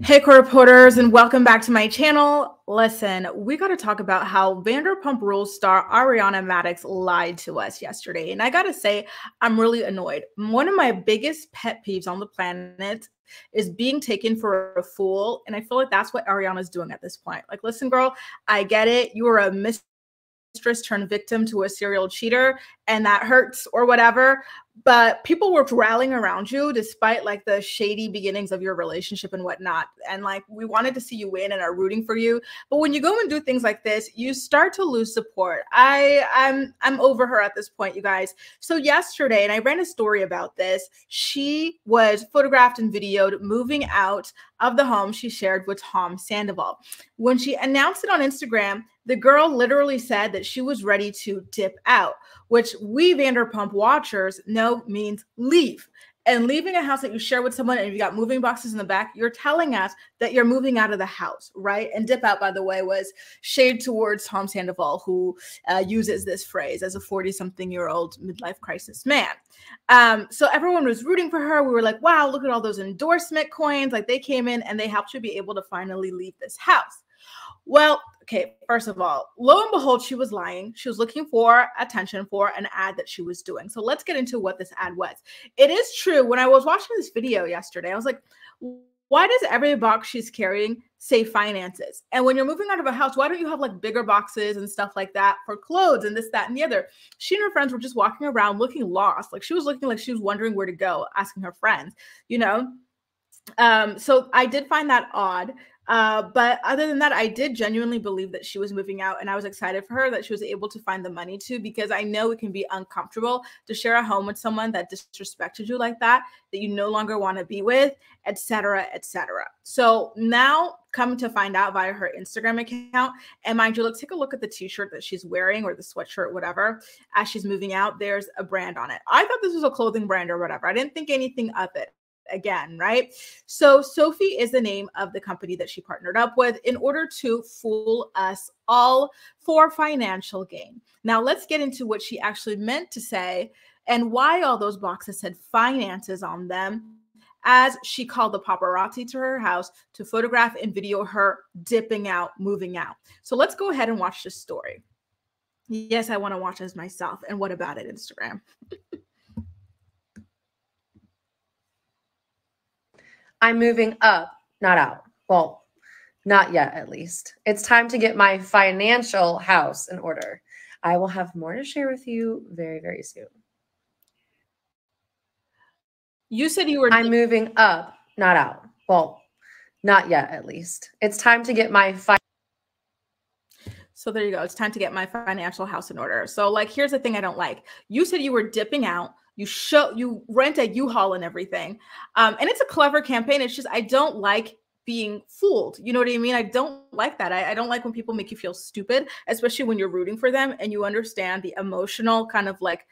Hey, core reporters, and welcome back to my channel. Listen, we got to talk about how Vanderpump Rules star Ariana Madix lied to us yesterday. And I got to say, I'm really annoyed. One of my biggest pet peeves on the planet is being taken for a fool. And I feel like that's what Ariana's doing at this point. Like, listen, girl, I get it. You were a mistress turned victim to a serial cheater, and that hurts or whatever. But people were rallying around you despite like the shady beginnings of your relationship and whatnot. And like, we wanted to see you win and are rooting for you. But when you go and do things like this, you start to lose support. I'm over her at this point, you guys. So yesterday, and I ran a story about this, she was photographed and videoed moving out of the home she shared with Tom Sandoval. When she announced it on Instagram, the girl literally said that she was ready to dip out, which we Vanderpump watchers know means leave. And leaving a house that you share with someone and you got moving boxes in the back, you're telling us that you're moving out of the house, right? And dip out, by the way, was shade towards Tom Sandoval, who uses this phrase as a 40-something-year-old midlife crisis man. So everyone was rooting for her. We were like, wow, look at all those endorsement coins. Like, they came in and they helped you be able to finally leave this house. Well, okay, first of all, lo and behold, she was lying. She was looking for attention for an ad that she was doing. So let's get into what this ad was. It is true. When I was watching this video yesterday, I was like, why does every box she's carrying say finances? And when you're moving out of a house, why don't you have like bigger boxes and stuff like that for clothes and this, that, and the other? She and her friends were just walking around looking lost. Like, she was looking like she was wondering where to go, asking her friends, you know? So I did find that odd. But other than that, I did genuinely believe that she was moving out, and I was excited for her that she was able to find the money to, because I know it can be uncomfortable to share a home with someone that disrespected you like that you no longer want to be with, etc., etc. So now, coming to find out via her Instagram account, and mind you, let's take a look at the t-shirt that she's wearing, or the sweatshirt, whatever, as she's moving out. There's a brand on it. I thought this was a clothing brand or whatever. I didn't think anything of it. Again, right? So Sophie is the name of the company that she partnered up with in order to fool us all for financial gain. Now let's get into what she actually meant to say and why all those boxes said finances on them, as she called the paparazzi to her house to photograph and video her dipping out, moving out. So let's go ahead and watch this story. Yes, I want to watch this myself. And what about it, Instagram? I'm moving up, not out. Well, not yet, at least. It's time to get my financial house in order. I will have more to share with you very, very soon. You said you were... I'm moving up, not out. Well, not yet, at least. It's time to get my... So there you go. It's time to get my financial house in order. So like, here's the thing I don't like. You said you were dipping out. You rent a U-Haul and everything. And it's a clever campaign. It's just, I don't like being fooled. You know what I mean? I don't like that. I don't like when people make you feel stupid, especially when you're rooting for them and you understand the emotional kind of like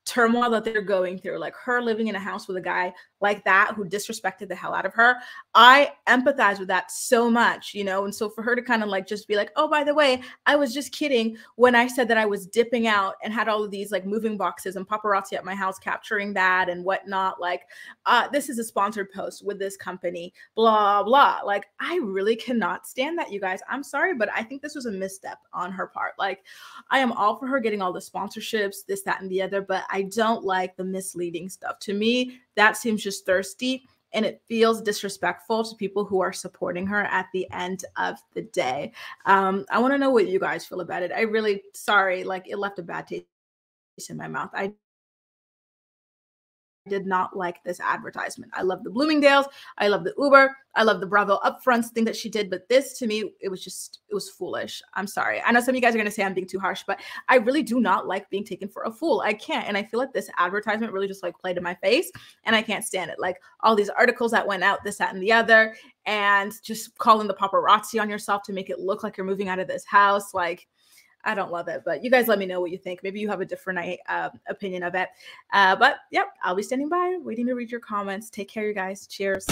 turmoil that they're going through, like her living in a house with a guy like that who disrespected the hell out of her. I empathize with that so much, you know? And so for her to kind of like just be like, oh, by the way, I was just kidding when I said that I was dipping out and had all of these like moving boxes and paparazzi at my house capturing that and whatnot. Like, this is a sponsored post with this company, blah, blah. Like, I really cannot stand that, you guys. I'm sorry, but I think this was a misstep on her part. Like, I am all for her getting all the sponsorships, this, that, and the other, but I don't like the misleading stuff. To me, that seems just thirsty, and it feels disrespectful to people who are supporting her at the end of the day. I want to know what you guys feel about it. I really, sorry, like, it left a bad taste in my mouth. I did not like this advertisement. I love the Bloomingdale's. I love the Uber. I love the Bravo upfronts thing that she did. But this, to me, it was foolish. I'm sorry. I know some of you guys are going to say I'm being too harsh, but I really do not like being taken for a fool. I can't. And I feel like this advertisement really just like played in my face, and I can't stand it. Like, all these articles that went out, this, that, and the other, and just calling the paparazzi on yourself to make it look like you're moving out of this house. Like, I don't love it, but you guys let me know what you think. Maybe you have a different opinion of it. But yep, I'll be standing by waiting to read your comments. Take care, you guys. Cheers.